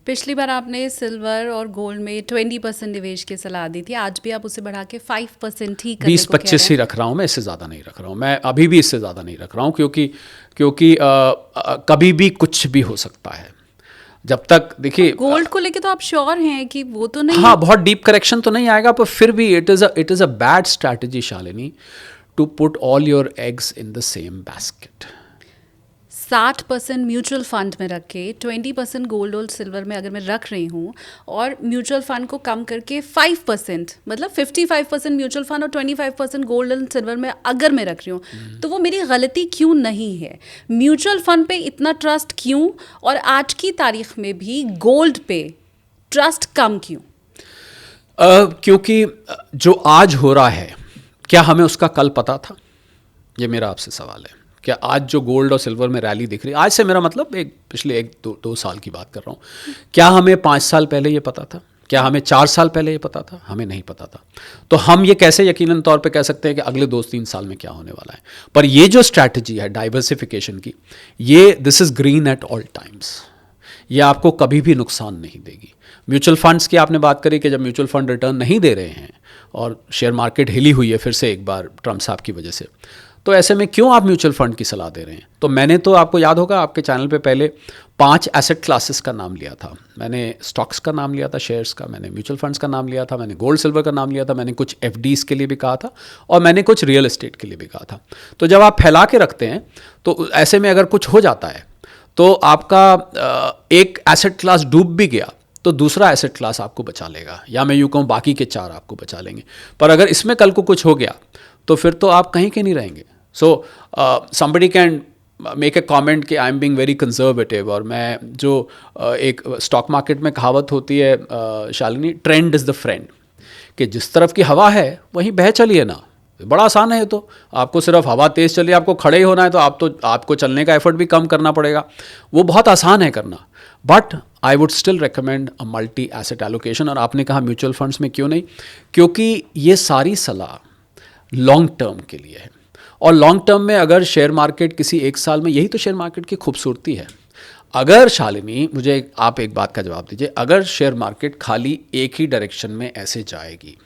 पिछली बार आपने सिल्वर और गोल्ड में 20% निवेश की सलाह दी थी, आज भी आप उसे बढ़ा के 5% ही करने को कह रहे 20-25 ही रख रहा हूँ मैं, इससे ज़्यादा नहीं रख रहा हूँ। मैं अभी भी इससे ज़्यादा नहीं रख रहा हूँ क्योंकि कभी भी कुछ भी हो सकता है। जब तक देखिए गोल्ड को लेके तो आप श्योर हैं कि वो तो नहीं, हाँ, बहुत डीप करेक्शन तो नहीं आएगा, पर फिर भी it is a bad strategy Shalini to put all your eggs in the same basket. 60% mutual fund में रख के 20% गोल्ड और सिल्वर में अगर मैं रख रही हूँ और म्यूचुअल फंड को कम करके 5%, मतलब 55% म्यूचुअल फंड और 25% गोल्ड एंड सिल्वर में अगर मैं रख रही हूँ, तो वो मेरी गलती क्यों नहीं है? म्यूचुअल फंड पे इतना ट्रस्ट क्यों, और आज की तारीख में भी गोल्ड पे ट्रस्ट कम क्यों? क्योंकि जो आज हो रहा है, क्या हमें उसका कल पता था? ये मेरा आपसे सवाल है। क्या आज जो गोल्ड और सिल्वर में रैली दिख रही है, आज से मेरा मतलब पिछले 1-2 साल की बात कर रहा हूँ, क्या हमें 5 साल पहले ये पता था? क्या हमें 4 साल पहले ये पता था? हमें नहीं पता था। तो हम ये कैसे यकीनन तौर पे कह सकते हैं कि अगले 2-3 साल में क्या होने वाला है? पर ये जो स्ट्रैटेजी है डाइवर्सिफिकेशन की, ये this is green at all times. ये आपको कभी भी नुकसान नहीं देगी। म्यूचुअल फंड्स की आपने बात करी कि जब म्यूचुअल फंड रिटर्न नहीं दे रहे हैं और शेयर मार्केट हिली हुई है फिर से एक बार ट्रम्प साहब की वजह से, तो ऐसे में क्यों आप म्यूचुअल फंड की सलाह दे रहे हैं? तो मैंने तो, आपको याद होगा, आपके चैनल पे पहले 5 एसेट क्लासेस का नाम लिया था। मैंने स्टॉक्स का नाम लिया था, शेयर्स का, मैंने म्यूचुअल फंड्स का नाम लिया था, मैंने गोल्ड सिल्वर का नाम लिया था, मैंने कुछ एफडीज के लिए भी कहा था और मैंने कुछ रियल एस्टेट के लिए भी कहा था। तो जब आप फैला के रखते हैं तो ऐसे में अगर कुछ हो जाता है तो आपका एक एसेट क्लास डूब भी गया तो दूसरा एसेट क्लास आपको बचा लेगा, या मैं यूँ कहूँ बाकी के 4 आपको बचा लेंगे। पर अगर इसमें कल को कुछ हो गया तो फिर तो आप कहीं के नहीं रहेंगे। सो somebody can make a comment कि I am being very conservative, और मैं जो एक स्टॉक मार्केट में कहावत होती है Shalini, trend is the friend, कि जिस तरफ की हवा है वहीं बह चलिए ना। बड़ा आसान है। तो आपको सिर्फ हवा तेज़ चलिए, आपको खड़े ही होना है तो आपको चलने का एफर्ट भी कम करना पड़ेगा, वो बहुत आसान है करना। But I would still recommend a multi asset allocation. और आपने कहा म्यूचुअल फंड्स में क्यों नहीं, क्योंकि ये सारी सलाह लॉन्ग टर्म के लिए है, और लॉन्ग टर्म में अगर शेयर मार्केट किसी एक साल में, यही तो शेयर मार्केट की खूबसूरती है। अगर शालिनी, मुझे आप एक बात का जवाब दीजिए, अगर शेयर मार्केट खाली एक ही डायरेक्शन में ऐसे जाएगी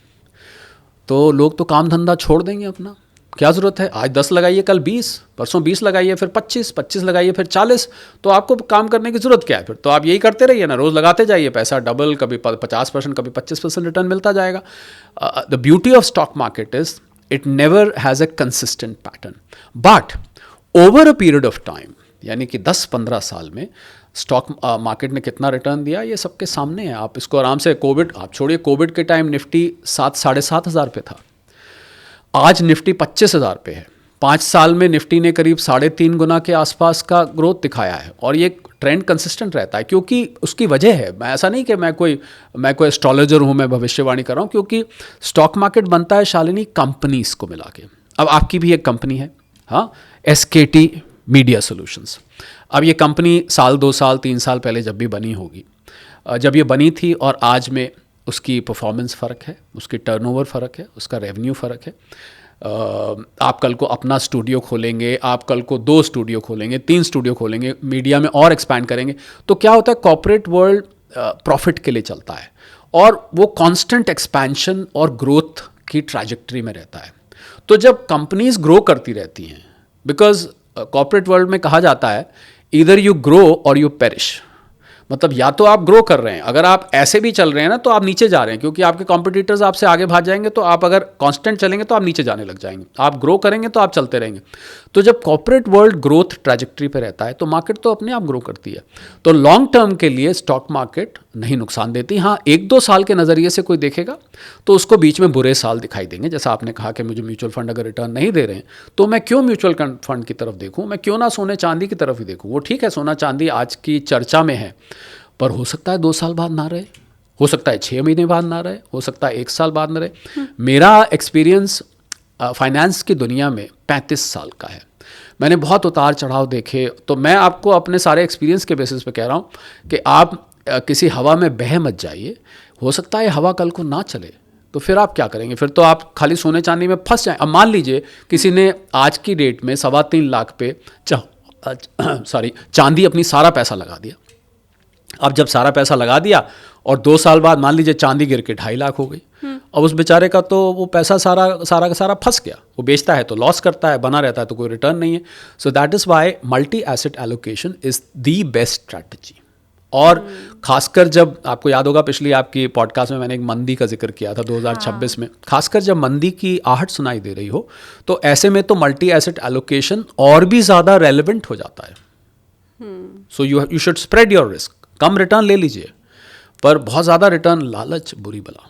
तो लोग तो काम धंधा छोड़ देंगे अपना। क्या ज़रूरत है? आज 10 लगाइए, कल 20, परसों 20 लगाइए, फिर 25, 25 लगाइए, फिर 40। तो आपको काम करने की ज़रूरत क्या है? फिर तो आप यही करते रहिए ना, रोज़ लगाते जाइए, पैसा डबल, कभी 50%, कभी 25% रिटर्न मिलता जाएगा। The beauty of stock market is it never has a consistent pattern, but over a period of time, यानी कि 10-15 साल में स्टॉक मार्केट ने कितना रिटर्न दिया, ये सबके सामने है। आप इसको आराम से, कोविड आप छोड़िए, कोविड के टाइम निफ्टी 7-7.5 हज़ार पे था, आज निफ्टी 25,000 पे है। 5 साल में निफ्टी ने करीब 3.5 गुना के आसपास का ग्रोथ दिखाया है, और ये ट्रेंड कंसिस्टेंट रहता है, क्योंकि उसकी वजह है। मैं ऐसा नहीं कि मैं कोई एस्ट्रोलॉजर हूँ, मैं भविष्यवाणी कर रहा हूँ, क्योंकि स्टॉक मार्केट बनता है शालिनी कंपनीज को मिला के। अब आपकी भी एक कंपनी है, हाँ, SKT मीडिया सोल्यूशंस। अब ये कंपनी साल 2 साल 3 साल पहले जब भी बनी होगी, जब ये बनी थी और आज में उसकी परफॉर्मेंस फ़र्क है, उसकी टर्नओवर फ़र्क है, उसका रेवेन्यू फ़र्क है। आप कल को अपना स्टूडियो खोलेंगे, आप कल को 2 स्टूडियो खोलेंगे, 3 स्टूडियो खोलेंगे, मीडिया में और एक्सपैंड करेंगे, तो क्या होता है, कॉर्पोरेट वर्ल्ड प्रॉफिट के लिए चलता है, और वो कांस्टेंट एक्सपेंशन और ग्रोथ की ट्रैजेक्टरी में रहता है। तो जब कंपनीज ग्रो करती रहती हैं, बिकॉज कॉर्पोरेट वर्ल्ड में कहा जाता है ईदर यू ग्रो और यू पेरिश, मतलब या तो आप ग्रो कर रहे हैं, अगर आप ऐसे भी चल रहे हैं ना तो आप नीचे जा रहे हैं, क्योंकि आपके कॉम्पिटिटर्स आपसे आगे भाग जाएंगे। तो आप अगर कांस्टेंट चलेंगे तो आप नीचे जाने लग जाएंगे, आप ग्रो करेंगे तो आप चलते रहेंगे। तो जब कॉर्पोरेट वर्ल्ड ग्रोथ ट्रैजेक्टरी पे रहता है तो मार्केट तो अपने आप ग्रो करती है। तो लॉन्ग टर्म के लिए स्टॉक मार्केट नहीं नुकसान देती। हाँ, 1-2 साल के नज़रिए से कोई देखेगा तो उसको बीच में बुरे साल दिखाई देंगे। जैसा आपने कहा कि मुझे म्यूचुअल फंड अगर रिटर्न नहीं दे रहे हैं तो मैं क्यों म्यूचुअल फंड की तरफ देखूँ, मैं क्यों ना सोने चांदी की तरफ ही देखूँ। वो ठीक है, सोना चांदी आज की चर्चा में है, पर हो सकता है 2 साल बाद ना रहे, हो सकता है 6 महीने बाद ना रहे, हो सकता है 1 साल बाद ना रहे। मेरा एक्सपीरियंस फाइनेंस की दुनिया में 35 साल का है, मैंने बहुत उतार चढ़ाव देखे। तो मैं आपको अपने सारे एक्सपीरियंस के बेसिस पे कह रहा हूँ कि आप किसी हवा में बह मत जाइए, हो सकता है हवा कल को ना चले, तो फिर आप क्या करेंगे? फिर तो आप खाली सोने चांदी में फंस जाएं। अब मान लीजिए किसी ने आज की डेट में 3.25 लाख पे चांदी अपनी सारा पैसा लगा दिया। अब जब सारा पैसा लगा दिया और 2 साल बाद मान लीजिए चांदी गिर के 2.5 लाख हो गई, अब उस बेचारे का तो वो पैसा सारा का सारा फंस गया। वो बेचता है तो लॉस करता है, बना रहता है तो कोई रिटर्न नहीं है। So that is why multi asset allocation is the best strategy. और खासकर जब आपको याद होगा पिछली आपकी पॉडकास्ट में मैंने एक मंदी का जिक्र किया था 2026 में, खासकर जब मंदी की आहट सुनाई दे रही हो तो ऐसे में तो मल्टी एसेट एलोकेशन और भी ज़्यादा रेलिवेंट हो जाता है। So you should spread your risk. Come return ले लीजिए, पर बहुत ज़्यादा रिटर्न लालच बुरी बला।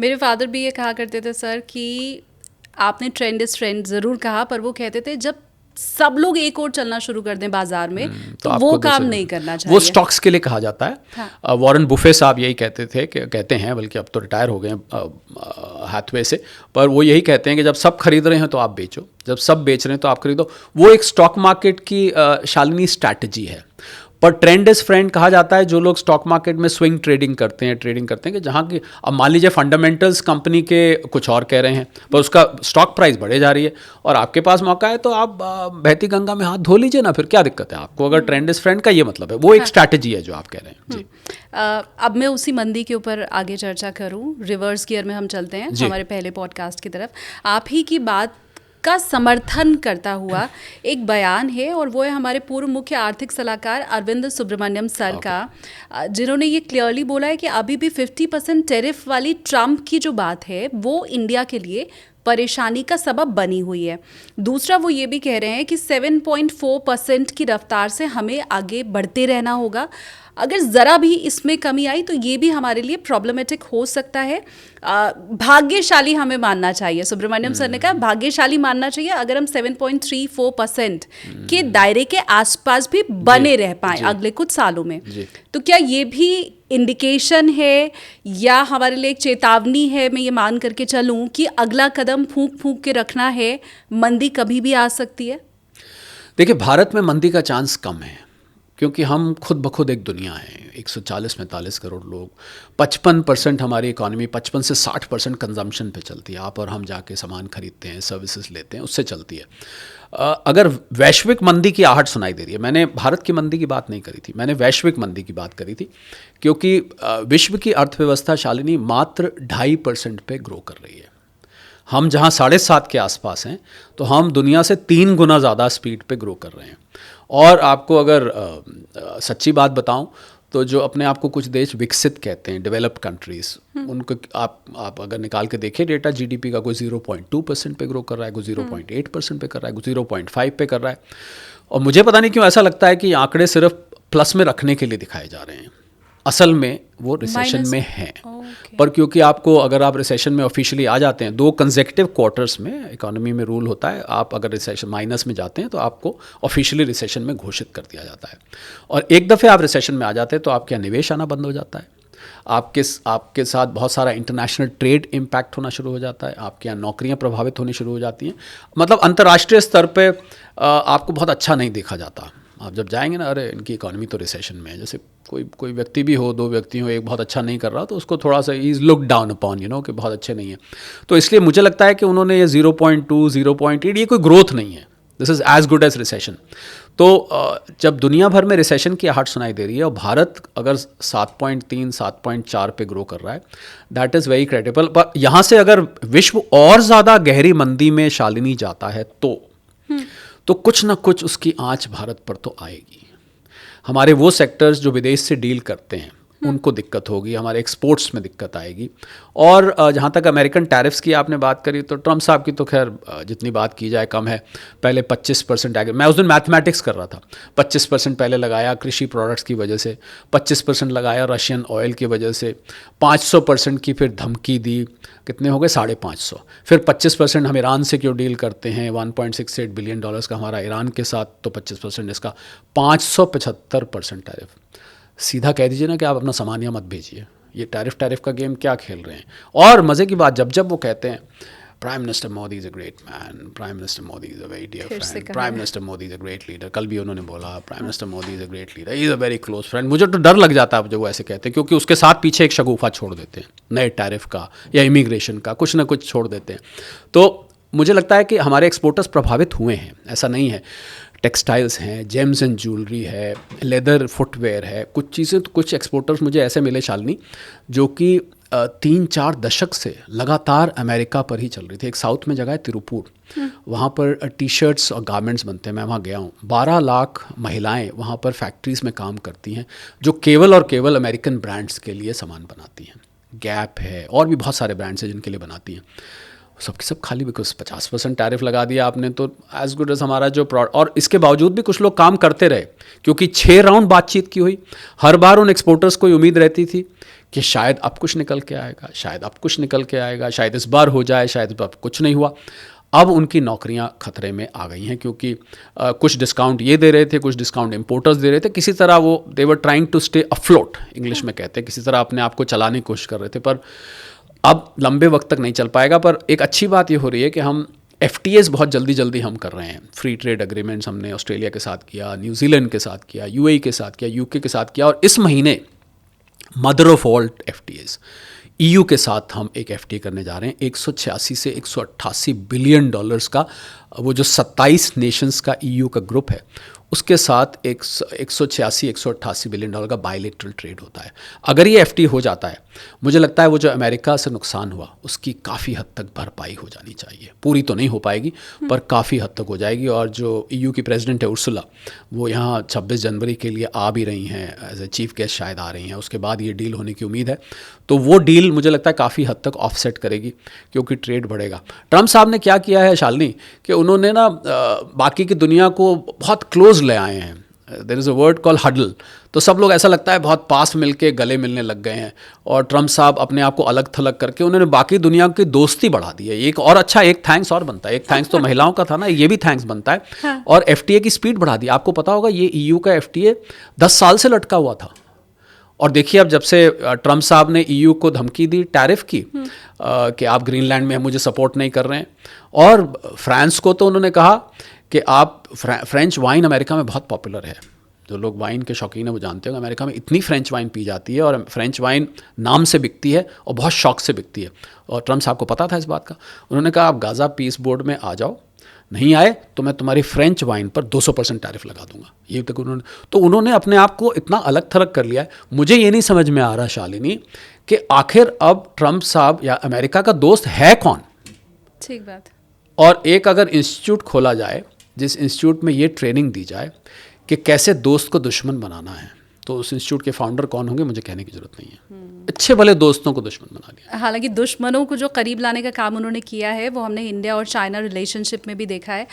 मेरे फादर भी ये कहा करते थे सर कि आपने ट्रेंड इज ट्रेंड ज़रूर कहा, पर वो कहते थे जब सब लोग एक और चलना शुरू कर दें बाजार में तो वो काम नहीं करना चाहिए। वो स्टॉक्स के लिए कहा जाता है। हाँ। वॉरेन बुफे साहब यही कहते थे, कि कहते हैं, बल्कि अब तो रिटायर हो गए हैथवे से, पर वो यही कहते हैं कि जब सब खरीद रहे हैं तो आप बेचो, जब सब बेच रहे हैं तो आप खरीदो। वो एक स्टॉक मार्केट की शालिनी स्ट्रैटेजी है। पर ट्रेंड इज फ्रेंड कहा जाता है जो लोग स्टॉक मार्केट में स्विंग ट्रेडिंग करते हैं कि जहाँ की, अब मान लीजिए फंडामेंटल्स कंपनी के कुछ और कह रहे हैं पर उसका स्टॉक प्राइस बढ़े जा रही है और आपके पास मौका है तो आप बहती गंगा में हाथ धो लीजिए ना, फिर क्या दिक्कत है आपको, अगर ट्रेंड इज फ्रेंड का ये मतलब है। वो एक स्ट्रैटेजी है जो आप कह रहे हैं जी। अब मैं उसी मंदी के ऊपर आगे चर्चा करूं, रिवर्स गियर में हम चलते हैं हमारे पहले पॉडकास्ट की तरफ। आप ही की बात का समर्थन करता हुआ एक बयान है, और वो है हमारे पूर्व मुख्य आर्थिक सलाहकार अरविंद सुब्रमण्यम सर का, जिन्होंने ये क्लियरली बोला है कि अभी भी 50% टैरिफ वाली ट्रम्प की जो बात है वो इंडिया के लिए परेशानी का सबब बनी हुई है। दूसरा, वो ये भी कह रहे हैं कि 7.4% की रफ्तार से हमें आगे बढ़ते रहना होगा। अगर ज़रा भी इसमें कमी आई तो ये भी हमारे लिए प्रॉब्लमेटिक हो सकता है। भाग्यशाली हमें मानना चाहिए, सुब्रमण्यम सर ने कहा भाग्यशाली मानना चाहिए अगर हम 7.34% के दायरे के आसपास भी बने रह पाएँ अगले कुछ सालों में। तो क्या ये भी इंडिकेशन है या हमारे लिए एक चेतावनी है, मैं ये मान करके चलूँ कि अगला कदम फूंक फूंक के रखना है, मंदी कभी भी आ सकती है? देखिए, भारत में मंदी का चांस कम है क्योंकि हम खुद ब खुद एक दुनिया है, 140-45 करोड़ लोग, 55% हमारी इकॉनमी 55 से 60% कंजम्पशन पे चलती है। आप और हम जाके सामान खरीदते हैं, सर्विसेज लेते हैं, उससे चलती है। अगर वैश्विक मंदी की आहट सुनाई दे रही है, मैंने भारत की मंदी की बात नहीं करी थी, मैंने वैश्विक मंदी की बात करी थी, क्योंकि विश्व की अर्थव्यवस्था शालिनी मात्र 2.5% पे ग्रो कर रही है। हम जहाँ 7.5 के आसपास हैं, तो हम दुनिया से 3 गुना ज़्यादा स्पीड पे ग्रो कर रहे हैं। और आपको अगर सच्ची बात बताऊं तो जो अपने आप को कुछ देश विकसित कहते हैं, डेवलप्ड कंट्रीज़, उनको आप अगर निकाल के देखें डेटा, जीडीपी का कोई 0.2% पे ग्रो कर रहा है, कोई 0.8% पे कर रहा है, कोई 0.5 पे कर रहा है। और मुझे पता नहीं क्यों ऐसा लगता है कि आंकड़े सिर्फ प्लस में रखने के लिए दिखाए जा रहे हैं, असल में वो रिसेशन में हैं। पर क्योंकि आपको, अगर आप रिसेशन में ऑफिशियली आ जाते हैं, 2 कंसेक्यूटिव क्वार्टर्स में इकोनॉमी में रूल होता है, आप अगर रिसेशन माइनस में जाते हैं तो आपको ऑफिशियली रिसेशन में घोषित कर दिया जाता है। और एक दफ़े आप रिसेशन में आ जाते हैं तो आपके यहाँ निवेश आना बंद हो जाता है, आपके साथ बहुत सारा इंटरनेशनल ट्रेड इम्पैक्ट होना शुरू हो जाता है, आपके यहाँ नौकरियाँ प्रभावित होनी शुरू हो जाती हैं। मतलब अंतर्राष्ट्रीय स्तर पर आपको बहुत अच्छा नहीं देखा जाता। आप जब जाएंगे ना, अरे इनकी इकोनॉमी तो रिसेशन में है, जैसे कोई व्यक्ति भी हो, 2 व्यक्ति हो, एक बहुत अच्छा नहीं कर रहा तो उसको थोड़ा सा इज लुक डाउन अपॉन, कि बहुत अच्छे नहीं है। तो इसलिए मुझे लगता है कि उन्होंने ये 0.2, 0.8, ये कोई ग्रोथ नहीं है, this is as good as recession. तो जब दुनिया भर में रिसेशन की आहट सुनाई दे रही है और भारत अगर 7.3, 7.4 पे ग्रो कर रहा है, दैट इज़ वेरी क्रेडिबल। पर यहाँ से अगर विश्व और ज़्यादा गहरी मंदी में शालिनी जाता है तो कुछ ना कुछ उसकी आंच भारत पर तो आएगी। हमारे वो सेक्टर्स जो विदेश से डील करते हैं उनको दिक्कत होगी, हमारे एक्सपोर्ट्स में दिक्कत आएगी। और जहाँ तक अमेरिकन टैरिफ्स की आपने बात करी, तो ट्रम्प साहब की तो खैर जितनी बात की जाए कम है। पहले 25% मैं उस दिन मैथमेटिक्स कर रहा था, 25% पहले लगाया कृषि प्रोडक्ट्स की वजह से, 25% लगाया रशियन ऑयल की वजह से, 500% की फिर धमकी दी, कितने हो गए, 550। फिर 25% हम ईरान से क्यों डील करते हैं, $1.68 बिलियन का हमारा ईरान के साथ, तो 25% इसका, 575% टैरिफ। सीधा कह दीजिए ना कि आप अपना सामान यहाँ मत भेजिए, ये टैरिफ का गेम क्या खेल रहे हैं। और मज़े की बात, जब वो कहते हैं prime minister Modi is a great man, prime minister Modi is a very dear friend, prime minister Modi is a great leader, कल भी उन्होंने बोला prime minister Modi is a great leader, is a very close friend. मुझे तो डर लग जाता है जब वो ऐसे कहते हैं, क्योंकि उसके साथ पीछे एक शगुफा छोड़ देते हैं, नए टैरिफ का या इमिग्रेशन का, कुछ ना कुछ छोड़ देते हैं। तो मुझे लगता है कि हमारे एक्सपोर्टर्स प्रभावित हुए हैं, ऐसा नहीं है। टेक्सटाइल्स हैं, जेम्स एंड ज्वेलरी है, लेदर फुटवेयर है, कुछ चीज़ें, तो कुछ एक्सपोर्टर्स मुझे ऐसे मिले शालिनी जो कि 3-4 दशक से लगातार अमेरिका पर ही चल रही थी। एक साउथ में जगह है तिरुपुर, वहाँ पर टी शर्ट्स और गारमेंट्स बनते हैं, मैं वहाँ गया हूँ। 12 लाख महिलाएं वहाँ पर फैक्ट्रीज़ में काम करती हैं जो केवल और केवल अमेरिकन ब्रांड्स के लिए सामान बनाती हैं। गैप है और भी बहुत सारे ब्रांड्स हैं जिनके लिए बनाती हैं, सबके सब खाली बिकॉज 50% टैरिफ लगा दिया आपने, तो एज गुड एज हमारा जो प्रोडक्ट। और इसके बावजूद भी कुछ लोग काम करते रहे, क्योंकि 6 राउंड बातचीत की हुई। हर बार उन एक्सपोर्टर्स को उम्मीद रहती थी कि शायद अब कुछ निकल के आएगा, शायद अब कुछ निकल के आएगा, शायद इस बार हो जाए, शायद इस बार कुछ नहीं हुआ। अब उनकी नौकरियां खतरे में आ गई हैं, क्योंकि कुछ डिस्काउंट ये दे रहे थे, कुछ डिस्काउंट इंपोर्टर्स दे रहे थे, किसी तरह वो they were trying to stay afloat, English में कहते हैं, किसी तरह अपने आप को चलाने की कोशिश कर रहे थे। पर अब लंबे वक्त तक नहीं चल पाएगा। पर एक अच्छी बात ये हो रही है कि हम FTAs बहुत जल्दी हम कर रहे हैं। फ्री ट्रेड एग्रीमेंट्स हमने ऑस्ट्रेलिया के साथ किया, न्यूजीलैंड के साथ किया, UAE के साथ किया, UK के साथ किया, और इस महीने mother of all FTAs EU के साथ हम एक FTA करने जा रहे हैं। 186 से 188 बिलियन डॉलर्स का, वो जो 27 नेशंस का EU का ग्रुप है, उसके साथ 186-188 बिलियन डॉलर का बायलैटरल ट्रेड होता है। अगर ये FTA हो जाता है, मुझे लगता है वो जो अमेरिका से नुकसान हुआ उसकी काफ़ी हद तक भरपाई हो जानी चाहिए। पूरी तो नहीं हो पाएगी पर काफ़ी हद तक हो जाएगी। और जो EU की प्रेसिडेंट है उर्सुला, वो यहाँ 26 जनवरी के लिए आ भी रही हैं, एज ए चीफ गेस्ट शायद आ रही हैं। उसके बाद ये डील होने की उम्मीद है, तो वो डील मुझे लगता है काफ़ी हद तक ऑफसेट करेगी, क्योंकि ट्रेड बढ़ेगा। ट्रम्प साहब ने क्या किया है शालिनी, कि उन्होंने ना बाकी की दुनिया को बहुत क्लोज ले आए हैं। There is a word call huddle, तो सब लोग ऐसा लगता है बहुत पास मिलके गले मिलने लग गए हैं। और ट्रम्प साहब अपने आप को अलग थलग करके उन्होंने बाकी दुनिया की दोस्ती बढ़ा दी है। एक और अच्छा, एक थैंक्स और बनता है, एक थैंक्स तो महिलाओं का था ना, ये भी थैंक्स बनता है। हाँ। और FTA की स्पीड बढ़ा दी। आपको पता होगा ये EU का FTA 10 साल से लटका हुआ था, और देखिए अब जब से ट्रम्प साहब ने EU को धमकी दी टैरिफ की, कि आप ग्रीनलैंड में मुझे सपोर्ट नहीं कर रहे हैं, और फ्रांस को तो उन्होंने कहा कि आप फ्रेंच वाइन अमेरिका में बहुत पॉपुलर है। जो लोग वाइन के शौकीन हैं वो जानते हो अमेरिका में इतनी फ्रेंच वाइन पी जाती है, और फ्रेंच वाइन नाम से बिकती है और बहुत शौक से बिकती है। और ट्रम्प साहब को पता था इस बात का। उन्होंने कहा आप गाज़ा पीस बोर्ड में आ जाओ, नहीं आए तो मैं तुम्हारी फ्रेंच वाइन पर 200% टैरिफ लगा दूंगा। ये तक उन्होंने अपने आप को इतना अलग थलग कर लिया है। मुझे ये नहीं समझ में आ रहा शालिनी कि आखिर अब ट्रम्प साहब या अमेरिका का दोस्त है कौन। ठीक बात। और एक अगर इंस्टीट्यूट खोला जाए जिस इंस्टीट्यूट में ये ट्रेनिंग दी जाए कि कैसे दोस्त को दुश्मन बनाना है, तो उस इंस्टीट्यूट के फाउंडर कौन होंगे मुझे कहने की जरूरत नहीं है। अच्छे भले दोस्तों को दुश्मन बना लिया। हालांकि दुश्मनों को जो करीब लाने का काम उन्होंने किया है वो हमने इंडिया और चाइना रिलेशनशिप में भी देखा है।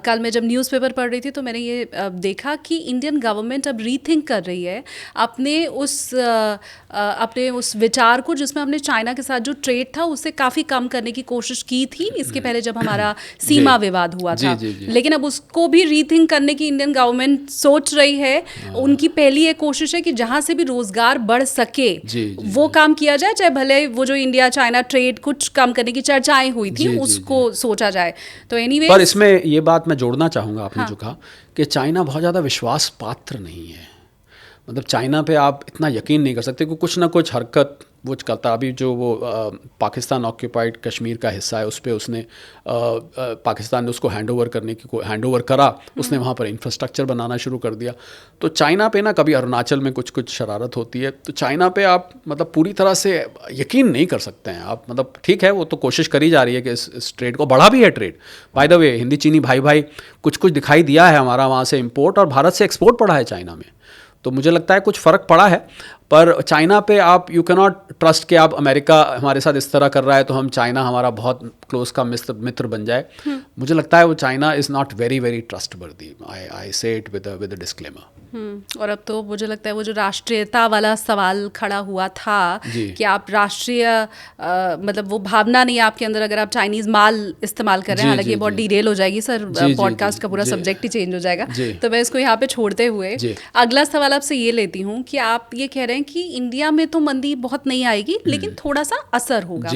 कल मैं जब न्यूज़पेपर पढ़ रही थी तो मैंने ये देखा कि इंडियन गवर्नमेंट अब रीथिंक कर रही है अपने उस विचार को जिसमें हमने चाइना के साथ जो ट्रेड था उससे काफ़ी कम करने की कोशिश की थी इसके पहले जब हमारा सीमा विवाद हुआ था। लेकिन अब उसको भी रीथिंक करने की इंडियन गवर्नमेंट सोच रही है। उनकी पहली एक कोशिश है कि जहाँ से भी रोजगार बढ़ सके वो काम किया जाए, चाहे भले वो जो इंडिया चाइना ट्रेड कुछ कम करने की चर्चाएं हुई थी उसको सोचा जाए। तो एनीवे पर इसमें ये बात मैं जोड़ना चाहूँगा आपने जो कहा कि चाइना बहुत ज़्यादा विश्वास पात्र नहीं है। मतलब चाइना पे आप इतना यकीन नहीं कर सकते कि कुछ ना कुछ हरकत वो करता। अभी जो वो पाकिस्तान ऑक्यूपाइड कश्मीर का हिस्सा है उस पर उसने पाकिस्तान ने उसको हैंडओवर करा, उसने वहाँ पर इंफ्रास्ट्रक्चर बनाना शुरू कर दिया। तो चाइना पे ना कभी अरुणाचल में कुछ कुछ शरारत होती है, तो चाइना पे आप मतलब पूरी तरह से यकीन नहीं कर सकते हैं आप। मतलब ठीक है वो तो कोशिश करी जा रही है कि इस ट्रेड को बढ़ा भी है trade. By the way Hindi चीनी भाई कुछ दिखाई दिया है हमारा वहाँ से इम्पोर्ट और भारत से एक्सपोर्ट बढ़ा है चाइना में। तो मुझे लगता है कुछ फ़र्क पड़ा है। पर चाइना पे आप यू कैन नॉट ट्रस्ट कि आप अमेरिका हमारे साथ इस तरह कर रहा है तो हम चाइना हमारा बहुत क्लोज का मित्र बन जाए। मुझे लगता है वो China is not very very trustworthy. I say it with a disclaimer. और अब तो मुझे लगता है वो जो राष्ट्रीयता वाला सवाल खड़ा हुआ था कि आप राष्ट्रीय मतलब वो भावना नहीं है आपके अंदर अगर आप चाइनीज़ माल इस्तेमाल कर रहे हैं। हालांकि ये बहुत डिटेल हो जाएगी सर, पॉडकास्ट का पूरा सब्जेक्ट ही चेंज हो जाएगा। तो मैं इसको यहाँ पे छोड़ते हुए अगला सवाल आपसे ये लेती हूँ कि आप ये कह रहे हैं कि इंडिया में तो मंदी बहुत नहीं आएगी लेकिन थोड़ा सा असर होगा।